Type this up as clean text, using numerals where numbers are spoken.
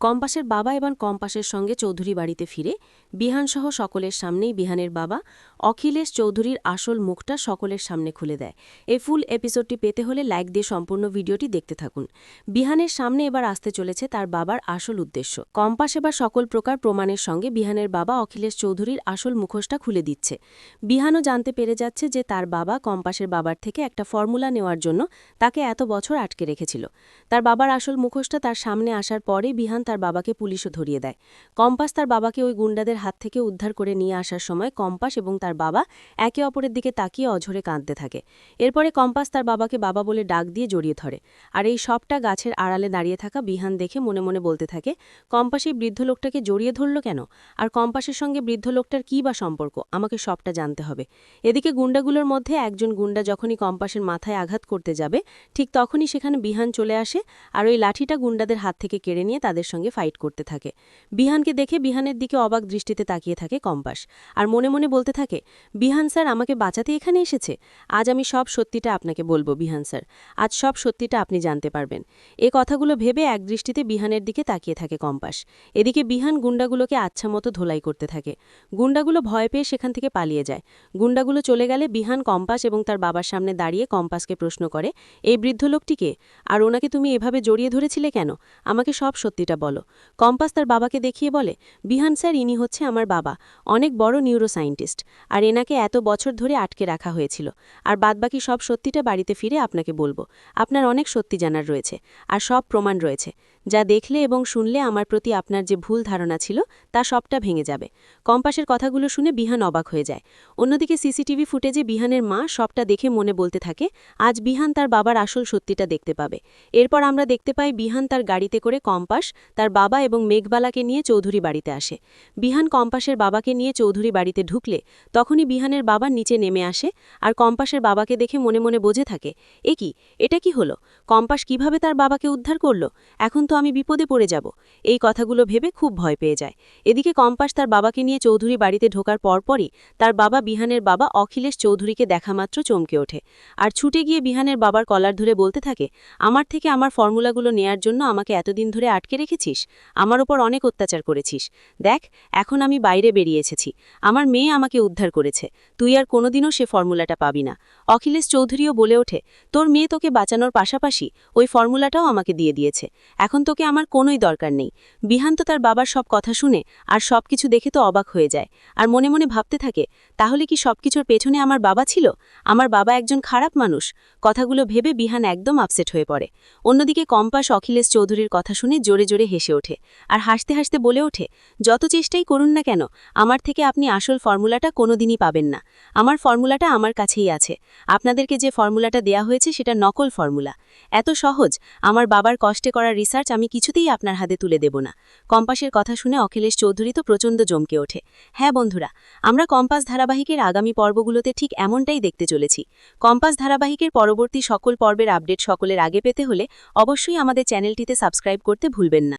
কম্পাসের বাবা এবং কম্পাসের সঙ্গে চৌধুরী বাড়িতে ফিরে বিহানসহ সকলের সামনেই বিহানের বাবা অখিলেশ চৌধুরীর আসল মুখটা সকলের সামনে খুলে দেয়। এই ফুল এপিসোডটি পেতে হলে লাইক দিয়ে সম্পূর্ণ ভিডিওটি দেখতে থাকুন। বিহানের সামনে এবার আসতে চলেছে তার বাবার আসল উদ্দেশ্য। কম্পাস এবার সকল প্রকার প্রমাণের সঙ্গে বিহানের বাবা অখিলেশ চৌধুরীর আসল মুখোশটা খুলে দিচ্ছে। বিহানও জানতে পেরে যাচ্ছে যে তার বাবা কম্পাসের বাবার থেকে একটা ফর্মুলা নেওয়ার জন্য তাকে এত বছর আটকে রেখেছিল। তার বাবার আসল মুখোশটা তার সামনে আসার পরে বিহান তার বাবাকে পুলিশও ধরিয়ে দেয়। কম্পাস তার বাবাকে ওই গুন্ডাদের হাত থেকে উদ্ধার করে নিয়ে আসার সময় কম্পাস এবং তার বাবা একে অপরের দিকে তাকিয়ে অঝরে কাঁদতে থাকে। এরপরে কম্পাস তার বাবাকে বাবা বলে ডাক দিয়ে জড়িয়ে ধরে। আর এই সবটা গাছের আড়ালে দাঁড়িয়ে থাকা বিহান দেখে মনে মনে বলতে থাকে, কম্পাস এই বৃদ্ধ লোকটাকে জড়িয়ে ধরল কেন? আর কম্পাসের সঙ্গে বৃদ্ধ লোকটার কী বা সম্পর্ক? আমাকে সবটা জানতে হবে। এদিকে গুন্ডাগুলোর মধ্যে একজন গুন্ডা যখনই কম্পাসের মাথায় আঘাত করতে যাবে, ঠিক তখনই সেখানে বিহান চলে আসে আর ওই লাঠিটা গুন্ডাদের হাত থেকে কেড়ে নিয়ে তাদের সঙ্গে ফাইট করতে থাকে। বিহানকে দেখে বিহানের দিকে অবাক দৃষ্টিতে তাকিয়ে থাকে কম্পাস আর মনে মনে বলতে থাকে, বিহান স্যার আমাকে বাঁচাতে এখানে এসেছে। আজ আমি সব সত্যিটা আপনাকে বলবো বিহান স্যার, আজ সব সত্যিটা আপনি জানতে পারবেন। এ কথাগুলো ভেবে এক দৃষ্টিতে বিহানের দিকে তাকিয়ে থাকে কম্পাস। এদিকে বিহান গুন্ডাগুলোকে আচ্ছা মতো ধোলাই করতে থাকে। গুন্ডাগুলো ভয় পেয়ে সেখান থেকে পালিয়ে যায়। গুন্ডাগুলো চলে গেলে বিহান কম্পাস এবং তার বাবার সামনে দাঁড়িয়ে কম্পাসকে প্রশ্ন করে, এই বৃদ্ধ লোকটি কে? আর ওনাকে তুমি এভাবে জড়িয়ে ধরেছিলে কেন? আমাকে সব সত্যিটা বলো। কম্পাস তার বাবাকে দেখিয়ে বলে, বিহান স্যার, ইনি হচ্ছে আমার বাবা, অনেক বড় নিউরোসায়েন্টিস্ট, আর এনাকে এত বছর ধরে আটকে রাখা হয়েছিল। আর বাদবাকি সব সত্যিটা বাড়িতে ফিরে আপনাকে বলবো। আপনার অনেক সত্যি জানার রয়েছে, আর সব প্রমাণ রয়েছে, যা দেখলে এবং শুনলে আমার প্রতি আপনার যে ভুল ধারণা ছিল তা সবটা ভেঙে যাবে। কম্পাসের কথাগুলো শুনে বিহান অবাক হয়ে যায়। অন্যদিকে সিসিটিভি ফুটেজে বিহানের মা সবটা দেখে মনে বলতে থাকে, আজ বিহান তার বাবার আসল সত্যিটা দেখতে পাবে। এরপর আমরা দেখতে পাই বিহান তার গাড়িতে করে কম্পাস, তার বাবা এবং মেঘবালাকে নিয়ে চৌধুরী বাড়িতে আসে। বিহান কম্পাসের বাবাকে নিয়ে চৌধুরী বাড়িতে ঢুকলে তখনই বিহানের বাবা নিচে নেমে আসে আর কম্পাসের বাবাকে দেখে মনে মনে বোঝে থাকে, এ কি, এটা কি হলো? কম্পাস কিভাবে তার বাবাকে উদ্ধার করল? এখন তো আমি বিপদে পড়ে যাব। এই কথাগুলো ভেবে খুব ভয় পেয়ে যায়। এদিকে কম্পাস তার বাবাকে নিয়ে চৌধুরী বাড়িতে ঢোকার পরপরই তার বাবা বিহানের বাবা অখিলেশ চৌধুরীকে দেখামাত্র চমকে ওঠে আর ছুটে গিয়ে বিহানের বাবার কলার ধরে বলতে থাকে, আমার থেকে আমার ফর্মুলাগুলো নেয়ার জন্য আমাকে এতদিন ধরে আটকে রেখেছিস, আমার ওপর অনেক অত্যাচার করেছিস। দেখ, এখন আমি বাইরে বেরিয়ে এসেছি, আমার মেয়ে আমাকে উদ্ধার করেছে, তুই আর কোনোদিনও সে ফর্মুলাটা পাবি না। অখিলেশ চৌধুরীও বলে ওঠে, তোর মেয়ে তোকে বাঁচানোর পাশাপাশি ওই ফর্মুলাটাও আমাকে দিয়ে দিয়েছে, এখন তোকে আমার কোনোই দরকার নেই। বিহান তো তার বাবার সব কথা শুনে আর সব কিছু দেখে তো অবাক হয়ে যায় আর মনে মনে ভাবতে থাকে, তাহলে কি সবকিছুর পেছনে আমার বাবা ছিল? আমার বাবা একজন খারাপ মানুষ? কথাগুলো ভেবে বিহান একদম আপসেট হয়ে পড়ে। অন্যদিকে কম্পাস অখিলেশ চৌধুরীর কথা শুনে জোরে জোরে হেসে ওঠে আর হাসতে হাসতে বলে ওঠে, যত চেষ্টাই করুন না কেন, আমার থেকে আপনি আসল ফর্মুলাটা কোনোদিনই পাবেন না। আমার ফর্মুলাটা আমার কাছেই আছে। আপনাদেরকে যে ফর্মুলাটা দেয়া হয়েছে সেটা নকল ফর্মুলা। এত সহজ আমার বাবার কষ্টে করা রিসার্চ আমি কিছুতেই আপনার হাতে তুলে দেব না। কম্পাসের কথা শুনে অখিলেশ চৌধুরী তো প্রচণ্ড জমকে ওঠে। হ্যাঁ বন্ধুরা, আমরা কম্পাস ধারাবাহিকের আগামী পর্বগুলোতে ঠিক এমনটাই দেখতে চলেছি। কম্পাস ধারাবাহিকের পরবর্তী সকল পর্বের আপডেট সকলের আগে পেতে হলে অবশ্যই আমাদের চ্যানেলটিতে সাবস্ক্রাইব করতে ভুলবেন না।